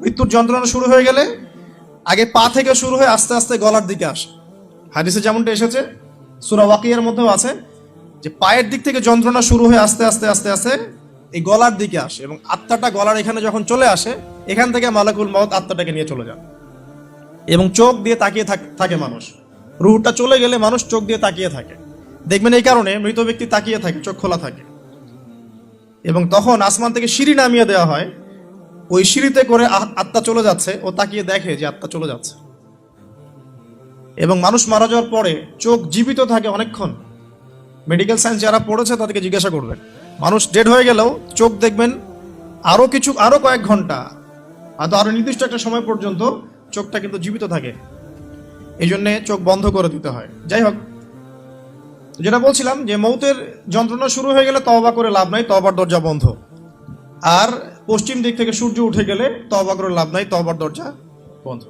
মৃত্যুর যন্ত্রণা শুরু হয়ে গেলে আগে পা থেকে শুরু হয়ে আস্তে আস্তে গলার দিকে আসে। হাদিসে যেমনটা এসেছে, সূরা ওয়াকিয়ার মধ্যেও আছে যে পায়ের দিক থেকে যন্ত্রণা শুরু হয়ে আস্তে আস্তে আস্তে আস্তে এই গলার দিকে আসে, এবং আত্মাটা গলার এখানে যখন চলে আসে, এখান থেকে মালাকুল মউত আত্মাটাকে নিয়ে চলে যান। এবং চোখ দিয়ে তাকিয়ে থাকে মানুষ। রুহটা চলে গেলে মানুষ চোখ দিয়ে তাকিয়ে থাকে, দেখবেন এই কারণে মৃত ব্যক্তি তাকিয়ে থাকে, চোখ খোলা থাকে। এবং তখন আসমান থেকে সিঁড়ি নামিয়ে দেওয়া হয়, ওই সিঁড়িতে করে আত্মা চলে যাচ্ছে, ও তাকিয়ে দেখে যে আত্মা চলে যাচ্ছে। এবং মানুষ মারা যাওয়ার পরে চোখ জীবিত থাকে অনেকক্ষণ। মেডিকেল সায়েন্স যারা পড়েছে তাদেরকে জিজ্ঞাসা করবেন, মানুষ ডেড হয়ে গেলেও চোখ দেখবেন আরো কয়েক ঘন্টা, হয়তো আরো নির্দিষ্ট একটা সময় পর্যন্ত চোখটা কিন্তু জীবিত থাকে। এই জন্য চোখ বন্ধ করে দিতে হয়। যাই হোক, যেটা বলছিলাম যে মৌতের যন্ত্রণা শুরু হয়ে গেলে তওবা করে লাভ নাই, তওবার দরজা বন্ধ। আর পশ্চিম দিক থেকে সূর্য উঠে গেলে তওবা করে লাভ নাই, তওবার দরজা বন্ধ।